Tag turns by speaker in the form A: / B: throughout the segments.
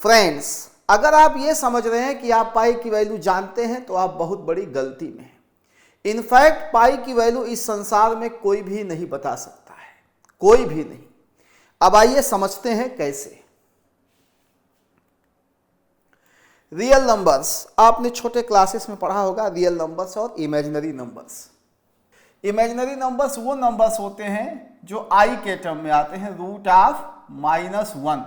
A: Friends, अगर आप ये समझ रहे हैं कि आप पाई की वैल्यू जानते हैं तो आप बहुत बड़ी गलती में हैं। इनफैक्ट पाई की वैल्यू इस संसार में कोई भी नहीं बता सकता है, कोई भी नहीं। अब आइए समझते हैं कैसे। रियल नंबर्स, आपने छोटे क्लासेस में पढ़ा होगा, रियल नंबर्स और इमेजिनरी नंबर्स। इमेजिनरी नंबर्स वो नंबर्स होते हैं जो आई के टर्म में आते हैं, √-1।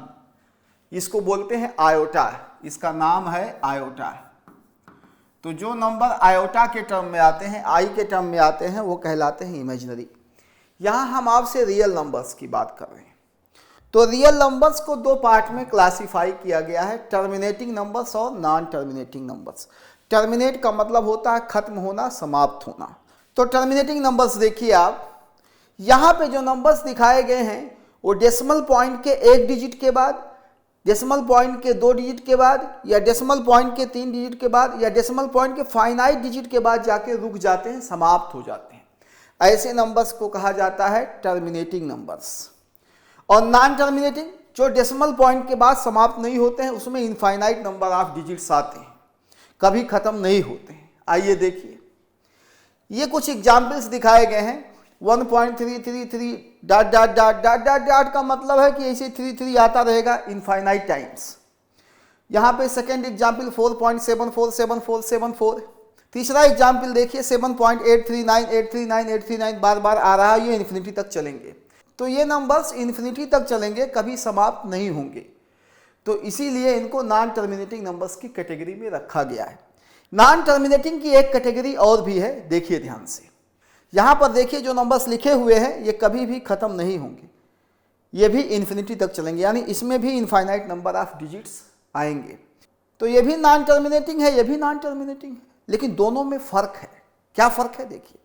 A: इसको बोलते हैं आयोटा, इसका नाम है आयोटा। तो जो नंबर आयोटा के टर्म में आते हैं, आई के टर्म में आते हैं, वो कहलाते हैं इमेजिनरी। यहां हम आपसे रियल नंबर्स की बात कर रहे हैं। तो रियल नंबर्स को दो पार्ट में क्लासिफाई किया गया है, टर्मिनेटिंग नंबर्स और नॉन टर्मिनेटिंग नंबर्स। टर्मिनेट का मतलब होता है खत्म होना, समाप्त होना। तो टर्मिनेटिंग नंबर्स देखिए आप, यहाँ पे जो नंबर्स दिखाए गए हैं वो डेसिमल पॉइंट के 1 डिजिट के बाद, डेसिमल पॉइंट के 2 डिजिट के बाद, या डेसिमल पॉइंट के 3 डिजिट के बाद, या डेसिमल पॉइंट के फाइनाइट डिजिट के बाद जाके रुक जाते हैं, समाप्त हो जाते हैं। ऐसे नंबर्स को कहा जाता है टर्मिनेटिंग नंबर्स। और नॉन टर्मिनेटिंग, जो डेसिमल पॉइंट के बाद समाप्त नहीं होते हैं, उसमें इनफाइनाइट नंबर ऑफ डिजिट्स आते हैं, कभी खत्म नहीं होते हैं। आइए देखिए, ये कुछ एग्जाम्पल्स दिखाए गए हैं। 1.333 dot dot dot dot dot dot का मतलब है कि ऐसे 33 आता रहेगा इनफाइनाइट टाइम्स। यहाँ पे सेकेंड एग्जाम्पल 4.747474। तीसरा एग्जाम्पल देखिए 7.839839 बार बार आ रहा है, ये इन्फिनिटी तक चलेंगे। तो ये नंबर्स इन्फिनिटी तक चलेंगे, कभी समाप्त नहीं होंगे। तो इसीलिए इनको नॉन टर्मिनेटिंग नंबर्स की कैटेगरी में रखा गया है। नॉन टर्मिनेटिंग की एक कैटेगरी और भी है, देखिए ध्यान से। यहां पर देखिए जो नंबर्स लिखे हुए हैं ये कभी भी खत्म नहीं होंगे, ये भी इन्फिनिटी तक चलेंगे, यानी इसमें भी इनफाइनाइट नंबर ऑफ डिजिट्स आएंगे। तो ये भी नॉन टर्मिनेटिंग है, ये भी नॉन टर्मिनेटिंग है, लेकिन दोनों में फर्क है। क्या फर्क है देखिए,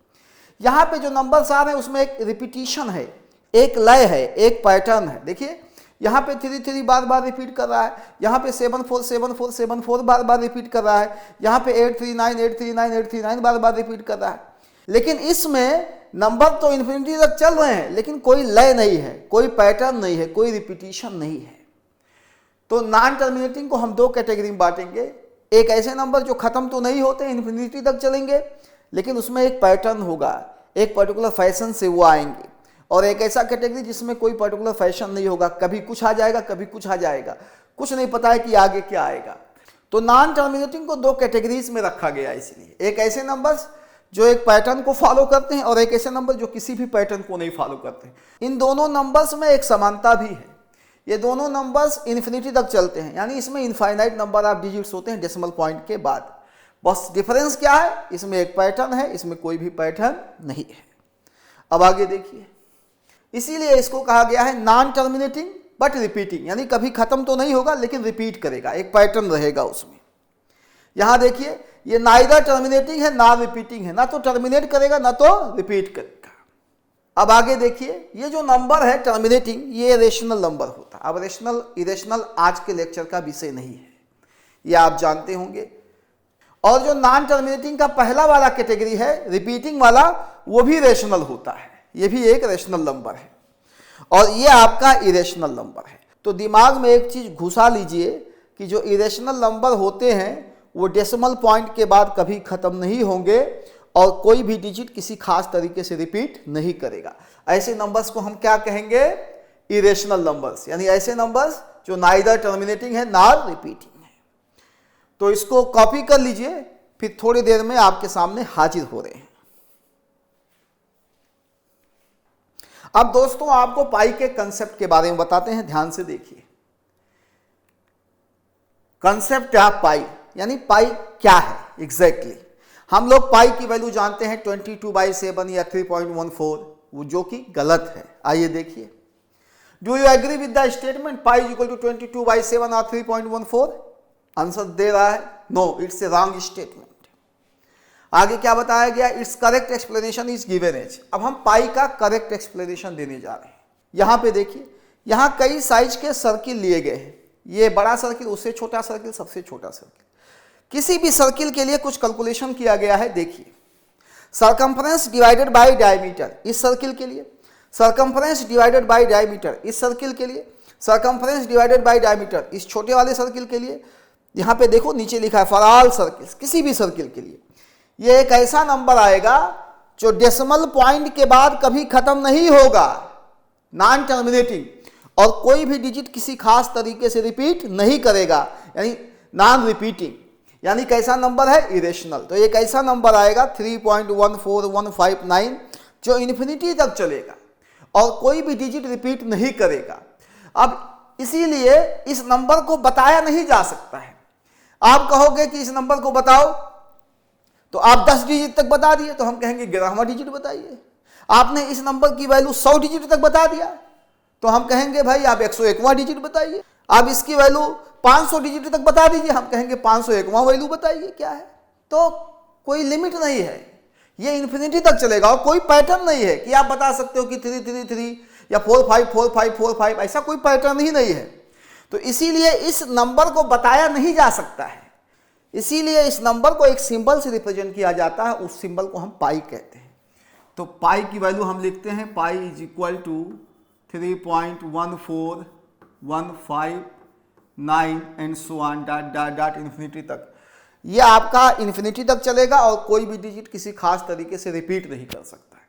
A: यहां पे जो नंबर्स आ रहे हैं उसमें एक रिपीटिशन है, एक लय है, एक पैटर्न है। देखिए यहाँ पे 33 बार बार रिपीट कर रहा है, यहाँ पे 747474 बार बार रिपीट कर रहा है, यहाँ पे 839 बार बार रिपीट कर रहा है। लेकिन इसमें नंबर तो इन्फिनिटी तक चल रहे हैं, लेकिन कोई लय नहीं है, कोई पैटर्न नहीं है, कोई रिपीटिशन नहीं है। तो नॉन टर्मिनेटिंग को हम दो कैटेगरी में बांटेंगे। एक ऐसे नंबर जो खत्म तो नहीं होते, इन्फिनिटी तक चलेंगे, लेकिन उसमें एक पैटर्न होगा, एक पर्टिकुलर फैशन से वो आएंगे। और एक ऐसा कैटेगरी जिसमें कोई पर्टिकुलर फैशन नहीं होगा, कभी कुछ आ जाएगा, कभी कुछ आ जाएगा, कुछ नहीं पता है कि आगे क्या आएगा। तो नॉन टर्मिनेटिंग को दो कैटेगरीज में रखा गया है। इसलिए एक ऐसे नंबर्स जो एक पैटर्न को फॉलो करते हैं और एक ऐसे नंबर जो किसी भी पैटर्न को नहीं फॉलो करते हैं। इन दोनों नंबर्स में एक समानता भी है, ये दोनों नंबर्स इन्फिनिटी तक चलते हैं, यानी इसमें इनफाइनाइट नंबर ऑफ डिजिट्स होते हैं डेसिमल पॉइंट के बाद। बस डिफरेंस क्या है, इसमें एक पैटर्न है, इसमें कोई भी पैटर्न नहीं है। अब आगे देखिए, इसीलिए इसको कहा गया है नॉन टर्मिनेटिंग बट रिपीटिंग, यानी कभी खत्म तो नहीं होगा लेकिन रिपीट करेगा, एक पैटर्न रहेगा उसमें। यहां देखिए ये नाइदर टर्मिनेटिंग है ना रिपीटिंग है, ना तो टर्मिनेट करेगा ना तो रिपीट करेगा। अब आगे देखिए, ये जो नंबर है टर्मिनेटिंग, ये रेशनल नंबर होता है। अब रेशनल इरेशनल आज के लेक्चर का विषय नहीं है, ये आप जानते होंगे। और जो नॉन टर्मिनेटिंग का पहला वाला कैटेगरी है, रिपीटिंग वाला, वो भी रेशनल होता है, ये भी एक रेशनल नंबर है, और ये आपका इरेशनल नंबर है। तो दिमाग में एक चीज घुसा लीजिए कि जो इरेशनल नंबर होते हैं वो डेसिमल पॉइंट के बाद कभी खत्म नहीं होंगे और कोई भी डिजिट किसी खास तरीके से रिपीट नहीं करेगा। ऐसे नंबर्स को हम क्या कहेंगे, इरेशनल नंबर्स, यानी ऐसे नंबर्स जो नाइदर टर्मिनेटिंग है ना रिपीटिंग है। तो इसको कॉपी कर लीजिए, फिर थोड़ी देर में आपके सामने हाजिर हो रहे हैं। अब दोस्तों आपको पाई के कंसेप्ट के बारे में बताते हैं, ध्यान से देखिए। कंसेप्ट ऑफ पाई, यानी पाई क्या है एग्जैक्टली। हम लोग पाई की वैल्यू जानते हैं 22/7 या 3.14, वो जो कि गलत है। आइए देखिए, do you agree with the statement pi is equal to 22/7 और 3.14? आंसर दे रहा है no, it's a wrong statement. आगे क्या बताया गया, it's correct explanation is given as. अब हम पाई का करेक्ट एक्सप्लेनेशन देने जा रहे हैं। यहां पे देखिए, यहां कई साइज के सर्किल लिए गए हैं, ये बड़ा सर्किल, उससे छोटा सर्किल, सबसे छोटा सर्किल। किसी भी सर्किल के लिए कुछ कैलकुलेशन किया गया है। देखिए, सर्कम्फ्रेंस डिवाइडेड बाय डायमीटर इस सर्किल के लिए, सर्कम्फ्रेंस डिवाइडेड बाय डायमीटर इस सर्किल के लिए, सर्कमफ्रेंस डिवाइडेड बाय डायमीटर, इस छोटे वाले सर्किल के लिए यहाँ पे देखो नीचे लिखा है फॉर ऑल सर्किल्स, किसी भी सर्किल के लिए ये एक ऐसा नंबर आएगा जो डेसिमल पॉइंट के बाद कभी खत्म नहीं होगा, नॉन टर्मिनेटिंग, और कोई भी डिजिट किसी खास तरीके से रिपीट नहीं करेगा, यानी नॉन रिपीटिंग, यानी कैसा नंबर है, इरेशनल। तो एक ऐसा नंबर आएगा 3.14159 जो इन्फिनिटी तक चलेगा और कोई भी डिजिट रिपीट नहीं करेगा। अब इसीलिए इस नंबर को बताया नहीं जा सकता है। आप कहोगे कि इस नंबर को बताओ, तो आप 10 डिजिट तक बता दिए तो हम कहेंगे 11वां डिजिट बताइए। आपने इस नंबर की वैल्यू 100 डिजिट तक बता दिया तो हम कहेंगे भाई आप 101वां डिजिट बताइए। आप इसकी वैल्यू 500 डिजिट तक बता दीजिए, हम कहेंगे 501वां वैल्यू बताइए क्या है। तो कोई लिमिट नहीं है, ये इन्फिनिटी तक चलेगा और कोई पैटर्न नहीं है कि आप बता सकते हो कि 333 या 454545, ऐसा कोई पैटर्न ही नहीं है। तो इसीलिए इस नंबर को बताया नहीं जा सकता है, इसीलिए इस नंबर को एक सिंबल से रिप्रेजेंट किया जाता है, उस सिंबल को हम पाई कहते हैं। तो पाई की वैल्यू हम लिखते हैं pi is equal to 3.14159 and so on dot infinity तक। ये आपका इन्फिनिटी तक चलेगा और कोई भी डिजिट किसी खास तरीके से रिपीट नहीं कर सकता है।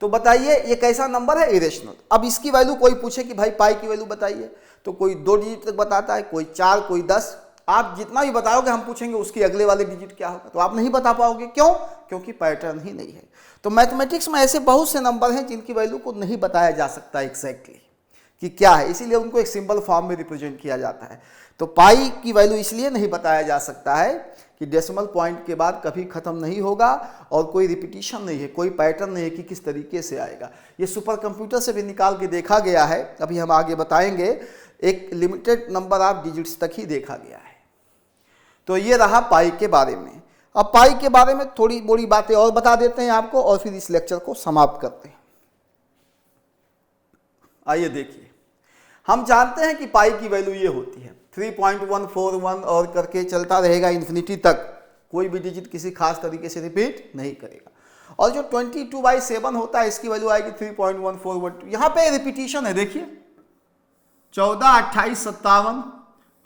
A: तो बताइए ये कैसा नंबर है, इरेशनल। अब इसकी वैल्यू कोई पूछे कि भाई पाई की वैल्यू बताइए, तो कोई 2 डिजिट तक बताता है, कोई 4, कोई 10। आप जितना भी बताओगे हम पूछेंगे उसकी अगले वाले डिजिट क्या होगा, तो आप नहीं बता पाओगे। क्यों? क्योंकि पैटर्न ही नहीं है। तो मैथमेटिक्स में ऐसे बहुत से नंबर हैं जिनकी वैल्यू को नहीं बताया जा सकता एग्जैक्टली कि क्या है, इसीलिए उनको एक सिंबल फॉर्म में रिप्रेजेंट किया जाता है। तो पाई की वैल्यू इसलिए नहीं बताया जा सकता है कि डेसिमल पॉइंट के बाद कभी खत्म नहीं होगा और कोई रिपीटिशन नहीं है, कोई पैटर्न नहीं है कि किस तरीके से आएगा। ये सुपर कंप्यूटर से भी निकाल के देखा गया है, अभी हम आगे बताएंगे। एक लिमिटेड नंबर ऑफ डिजिट्स तक ही देखा गया है। तो ये रहा पाई के बारे में। अब पाई के बारे में थोड़ी बड़ी बातें और बता देते हैं आपको और फिर इस लेक्चर को समाप्त करते हैं। आइए देखिए, हम जानते हैं कि पाई की वैल्यू ये होती है 3.141 और करके चलता रहेगा इन्फिनिटी तक, कोई भी डिजिट किसी खास तरीके से रिपीट नहीं करेगा। और जो 22/7 होता है इसकी वैल्यू आएगी 3.1412। यहाँ पे रिपीटिशन है, देखिए 14, 28, 57,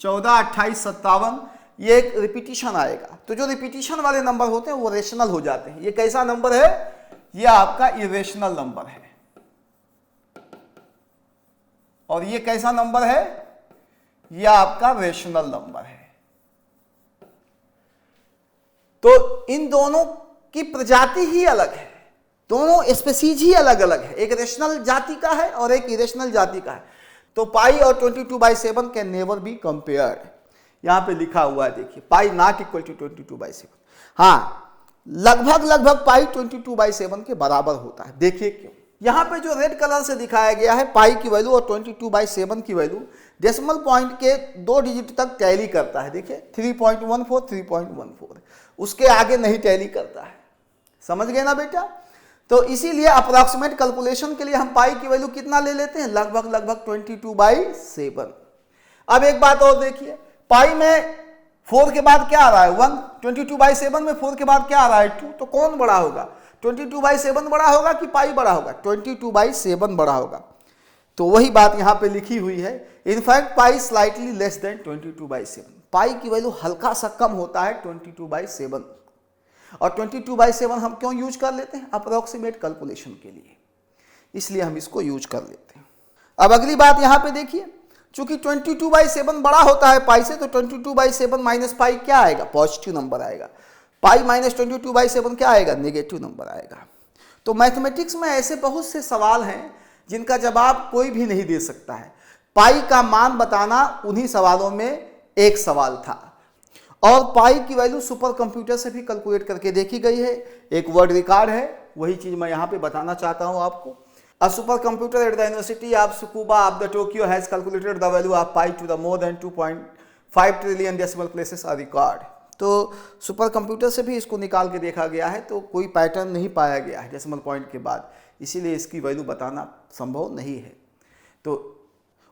A: 14, 28, 57, ये एक रिपीटिशन आएगा। तो जो रिपीटिशन वाले नंबर होते हैं वो रेशनल हो जाते हैं। ये कैसा नंबर है? ये आपका इरेशनल नंबर है। और ये कैसा नंबर है? ये आपका रेशनल नंबर है। तो इन दोनों की प्रजाति ही अलग है, दोनों स्पीसीज ही अलग अलग है। एक रेशनल जाति का है और एक इरेशनल जाति का है। तो पाई और 22/7 कैन नेवर बी कंपेयर्ड। यहां पे लिखा हुआ है, देखिए पाई नॉट इक्वल टू 22/7। हाँ, लगभग पाई 22/7 के बराबर होता है। देखिए क्यों। यहाँ पे जो रेड कलर से दिखाया गया है पाई की वैल्यू और 22/7 की वैल्यू डेसिमल पॉइंट के 2 डिजिट तक टैली करता है। देखिए 3.14, 3.14, उसके आगे नहीं टैली करता है। समझ गए ना बेटा? तो इसीलिए अप्रॉक्सीमेट कैलकुलेशन के लिए हम पाई की वैल्यू कितना ले लेते हैं? लगभग 22/7। अब एक बात और देखिए, पाई में 4 के बाद क्या आ रहा है? 1। 22/7 में 4 के बाद क्या आ रहा है? 2। तो कौन बड़ा होगा? 22/7 बड़ा होगा कि पाई बड़ा होगा? 22/7 बड़ा होगा। तो वही बात यहाँ पे लिखी हुई है। इनफैक्ट पाई स्लाइटली लेस देन 22/7। पाई की वैल्यू हल्का सा कम होता है 22/7। और 22/7 हम क्यों यूज कर लेते हैं? अप्रोक्सीमेट कैलकुलेशन के लिए, इसलिए हम इसको यूज कर लेते हैं। अब अगली बात यहाँ पे देखिए, चूंकि 22/7 बड़ा होता है पाई से, तो 22/7 माइनस पाई क्या आएगा? पॉजिटिव नंबर आएगा। पाई माइनस 22/7 क्या आएगा? नेगेटिव नंबर आएगा। तो मैथमेटिक्स में ऐसे बहुत से सवाल हैं जिनका जवाब कोई भी नहीं दे सकता है। पाई का मान बताना उन्हीं सवालों में एक सवाल था। और पाई की वैल्यू सुपर कंप्यूटर से भी कैलकुलेट करके देखी गई है। एक वर्ड रिकॉर्ड है, वही चीज मैं यहाँ पे बताना चाहता हूँ आपको। A supercomputer at the University of Tsukuba of the Tokyo has calculated the value of pi to the more than 2.5 trillion decimal places are record। तो सुपर कंप्यूटर से भी इसको निकाल के देखा गया है, तो कोई पैटर्न नहीं पाया गया है डेसिमल पॉइंट के बाद, इसीलिए इसकी वैल्यू बताना संभव नहीं है। तो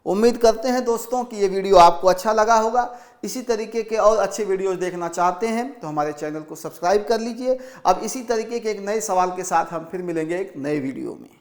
A: उम्मीद करते हैं दोस्तों कि ये वीडियो आपको अच्छा लगा होगा। इसी तरीके के और अच्छे वीडियोस देखना चाहते हैं तो हमारे चैनल को सब्सक्राइब कर लीजिए। अब इसी तरीके के एक नए सवाल के साथ हम फिर मिलेंगे एक नए वीडियो में।